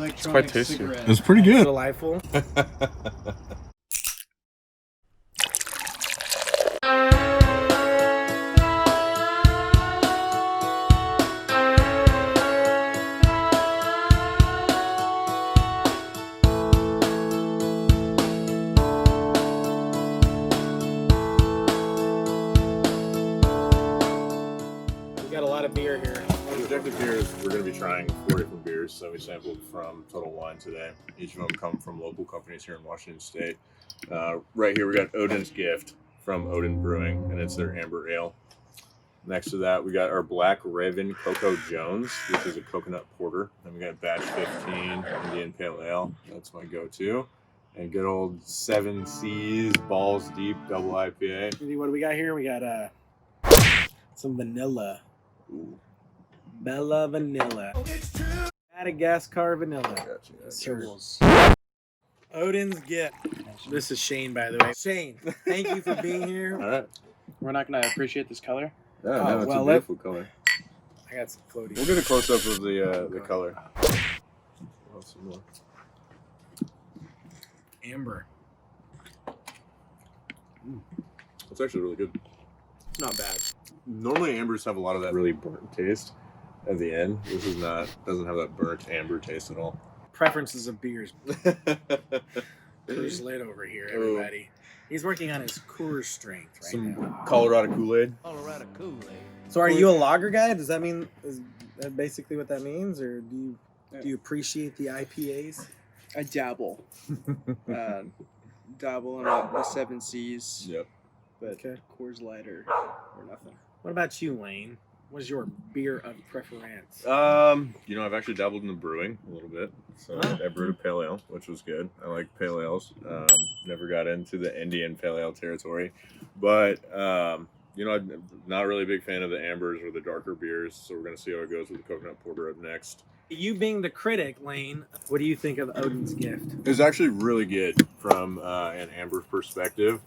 It's quite tasty. It's pretty good. Delightful. We got a lot of beer here. Objective beers, we're going to be trying 4 different beers. So we sampled from Total Wine today. Each of them come from local companies here in Washington State. Right here we got Odin's Gift from Odin Brewing, and it's their amber ale. Next to that, we got our Black Raven Coco Jones, which is a coconut porter. Then we got Batch 15 Indian Pale Ale. That's my go-to. And good old 7 C's Ballz Deep Double IPA. What do we got here? We got some vanilla. Ooh. Bella Vanilla. Madagascar Vanilla. Gotcha. Cheers. Odin's Gift. This is Shane, by the way. Shane, thank you for being here. All right. We're not going to appreciate this color? Yeah, no, it's a beautiful color. I got some floaties. We'll get a close-up of the color. Oh, some more. Amber. It's actually really good. It's not bad. Normally ambers have a lot of that really burnt taste at the end. This is not, doesn't have that burnt amber taste at all. Preferences of beers. Bruce Lit over here, everybody. He's working on his Coors strength right Some now. Colorado Kool-Aid. Colorado Kool-Aid. So are you a lager guy? Does that mean, is that basically what that means? Or do you appreciate the IPAs? I dabble. Dabble in the 7 C's. Yep. But Okay. Coors Light or nothing. What about you, Laine? What's your beer of preference? You know, I've actually dabbled in the brewing a little bit. So I brewed a pale ale, which was good. I like pale ales. Never got into the Indian pale ale territory. But, you know, I'm not really a big fan of the ambers or the darker beers. So we're going to see how it goes with the coconut porter up next. You being the critic, Laine, what do you think of Odin's Gift? It's actually really good from an amber perspective.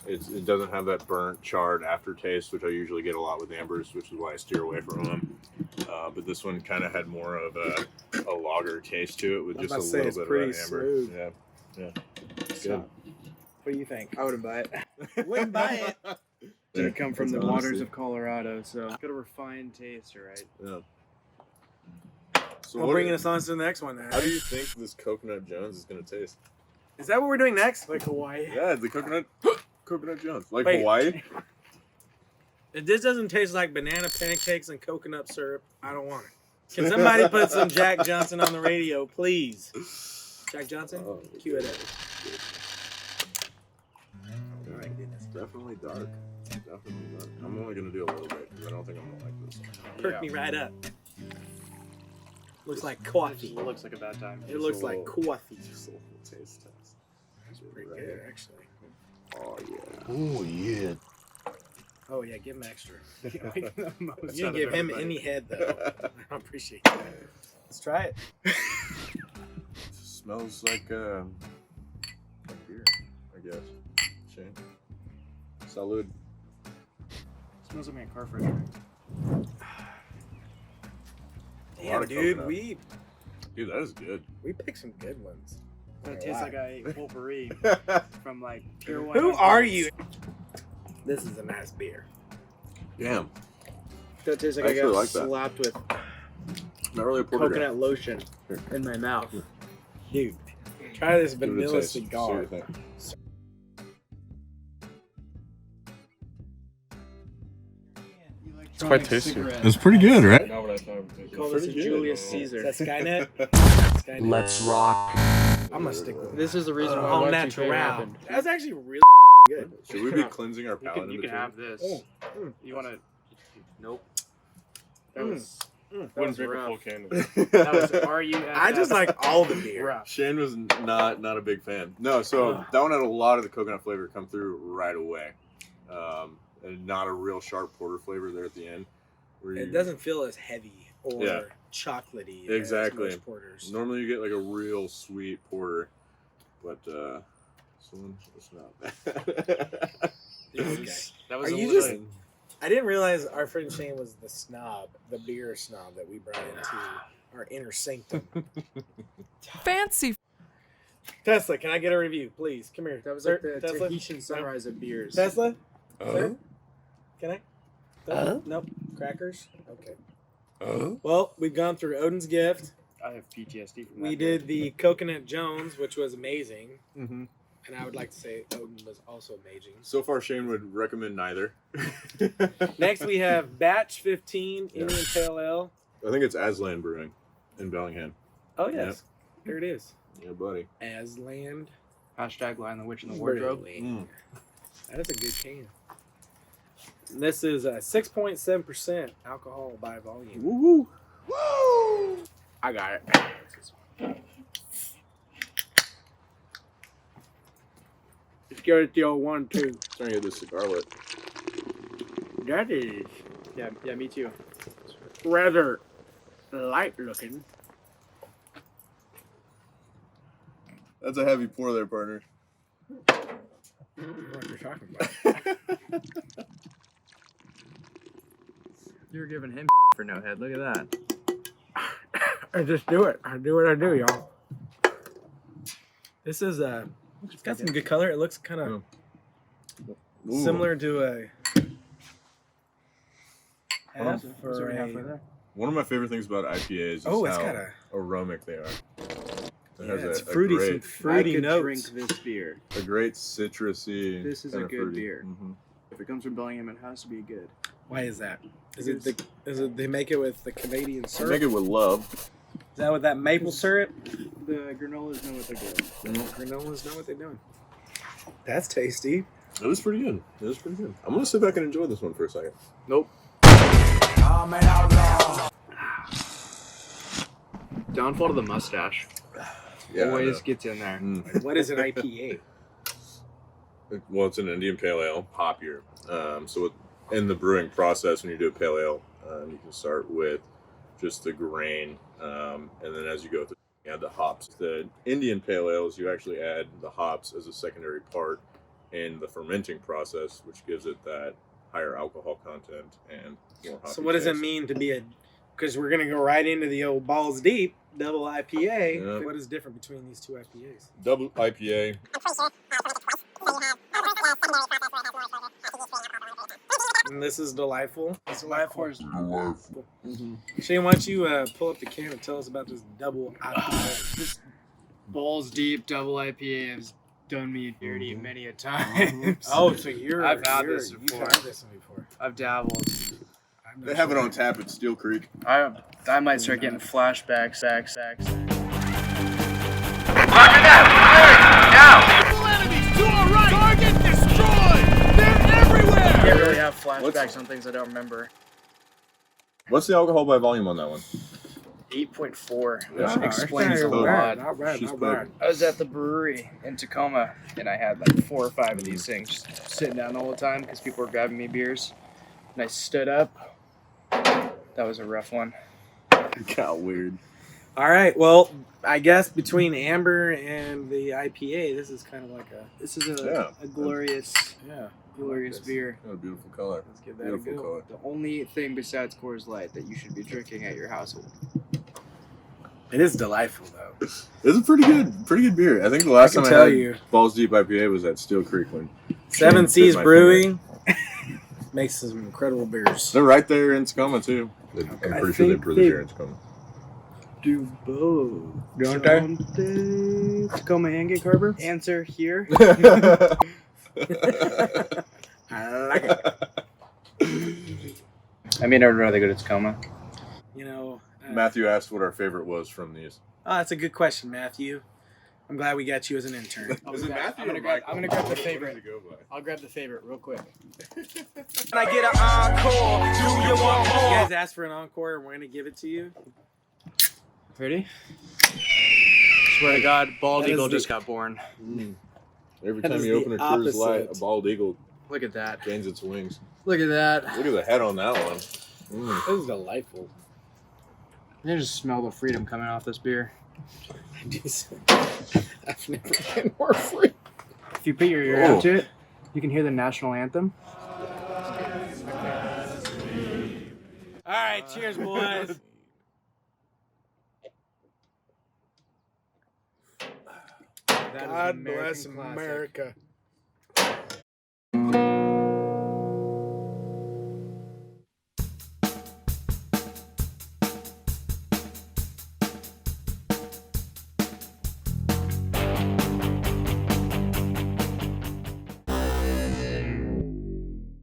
It doesn't have that burnt, charred aftertaste, which I usually get a lot with ambers, which is why I steer away from them. But this one kind of had more of a lager taste to it with just a little bit of that amber. Smooth. Yeah. It's good. What do you think? I wouldn't buy it. Wouldn't buy it. Didn't come from the That's waters honesty. of Colorado, so got a refined taste, right? Yeah. So Well, bringing us on to the next one, then. How do you think this Coconut Jones is going to taste? Is that what we're doing next? Like Hawaii? Yeah, the Coconut Jones. Like Wait. Hawaii? If this doesn't taste like banana pancakes and coconut syrup, I don't want it. Can somebody put some Jack Johnson on the radio, please? Jack Johnson? Oh, Cue it up. Oh my goodness. Definitely dark. Definitely dark. I'm only going to do a little bit because I don't think I'm going to like this. Perk me right up. Looks like coffee. It looks like a bad time. It looks like coffee. Just a little taste test. It's pretty good, actually. Oh, yeah. Oh, yeah. Oh, yeah, give him extra. Like the most You out didn't of give him everybody. any head, though. I appreciate that. Let's try it. Smells like beer, I guess. Shane. Salud. Smells like my car refrigerator. Damn, of dude, coconut. Dude, that is good. we picked some good ones. It tastes like I ate potpourri from like Tier 1. Who are you? This is a nice beer. Damn. That tastes I like I actually got like that. slapped with Not really a porter. coconut lotion in my mouth. Here. Dude, try this Give it a vanilla taste. See cigar. what you think. It's quite tasty. Cigarette. It's pretty good, right? Not what I thought it would taste. Call this a Pretty good. Julius Is Caesar. that Skynet? Skynet. Let's rock. I'm gonna stick with This is the reason why all Y2K natural. happened. That's actually really good. Should we be cleansing our You palate? can, in you can between? have this. Oh. You want to? Nope. That Mm. was. That Wouldn't was drink a rough. full can of That was. Are you? I just like all the beer. rough. Shane was not a big fan. No, so that one had a lot of the coconut flavor come through right away, and not a real sharp porter flavor there at the end. Where It you- doesn't feel as heavy or Yeah. chocolatey Exactly. as most porters. Normally you get like a real sweet porter, but this one is not bad. Okay. That was Are a you little- just- I didn't realize our friend Shane was the snob, the beer snob that we brought into our inner sanctum. Fancy. Tesla, can I get a review, please? Come here. That was Sir, like the Tesla? Tahitian sunrise of beers. Tesla? Sir? Can I? Nope. Crackers? Okay. Well, we've gone through Odin's Gift. I have PTSD from that. We did the Coco Jones, which was amazing. Mm-hmm. And I would like to say Odin was also amazing. So far, Shane would recommend neither. Next, we have Batch 15 Indian Pale Ale. I think it's Aslan Brewing in Bellingham. Oh, yes. There it is. Yeah, buddy. Aslan. Hashtag Lion the Witch in the Wardrobe. Brewing. That is a good can. And this is 6.7% alcohol by volume. Woo woo! I got it. Let's go to the old 1, 2. Trying to get this cigar lit. That is Yeah, me too. rather light looking. That's a heavy pour there, partner. What you're talking about? You were giving him for no head. Look at that. I just do it. I do what I do, y'all. This is it's got some good color. It looks kind of similar to a half or a. One of my favorite things about IPAs is Oh, it's how got a. aromatic they are. It Yeah, has it's a fruity, some great, fruity I could notes. drink this beer. a great citrusy. This is kind a of good fruity. beer. Mhm. If it comes from Bellingham, it has to be good. Why is that? Is it they make it with the Canadian They syrup? make it with love. Is that with that maple syrup? The granolas know what they're doing. Granolas know what they're doing. That's tasty. It was pretty good. It was pretty good. I'm gonna sit back and enjoy this one for a second. Nope. Downfall to the mustache. Yeah. I Always know. gets in there. Mm. What is an IPA? Well, it's an Indian Pale Ale, hopier. In the brewing process, when you do a Pale Ale, you can start with just the grain, and then as you go through, you add the hops. The Indian Pale Ales, you actually add the hops as a secondary part in the fermenting process, which gives it that higher alcohol content and more hoppy So what does it taste. mean to be a? Because we're gonna go right into the old Ballz Deep double IPA. Yeah. What is different between these two IPAs? Double IPA. And this is delightful. It's delightful. Mm-hmm. Shane, why don't you pull up the can and tell us about this double IPA? This Balls Deep double IPA has done me dirty many a time. Oh, so you're I've had you're- this you've before. had this one before. I've dabbled. I'm not They have it sure. on tap at Steel Creek. I might start getting flashbacks. Enemies to our right! Target destroyed! They're everywhere! I can't really have flashbacks on things I don't remember. What's the alcohol by volume on that one? 8.4, Yeah. which Oh, explains a not lot. Not bad, She's not bad. potent. I was at the brewery in Tacoma, and I had like 4 or 5 of these things just sitting down the whole time because people were grabbing me beers. And I stood up. That was a rough one. It got weird. All right, well, I guess between Amber and the IPA, this is kind of like a This is Yeah. a glorious, glorious this. beer. Got a beautiful color. Let's give that a Beautiful go. color. The only thing besides Coors Light that you should be drinking at your household. It is delightful though. It's a pretty good beer. I think the last I can time I tell had you. Balls Deep IPA was at Steel Creek when Seven Shane Seas bit my Brewing makes some incredible beers. They're right there in Tacoma too. I'm I pretty sure they think brew they- the beer in Tacoma. Do both. Don't they? Tacoma and Gig Harbor? Answer here. I like it. I mean, I'd rather go to Tacoma. You know, Matthew asked what our favorite was from these. oh, that's a good question, Matthew. I'm glad we got you as an intern. Is it Matthew I'm gonna or grab- Michael? I'm gonna grab the What do favorite. you go by? I'll grab the favorite real quick. Can I get an encore? Do you want You more? guys asked for an encore, and we're gonna give it to you. Ready? Swear to God, Bald That is Eagle the- just got born. Every That time is you the open a Coors Light, a opposite. bald eagle Look at that. gains its wings. Look at that. Look at the head on that one. This is delightful. You can just smell the freedom coming off this beer. I've never been more free. If you put your ear Oh. out to it, you can hear the national anthem. All right, cheers, boys. That is an God American bless classic. America.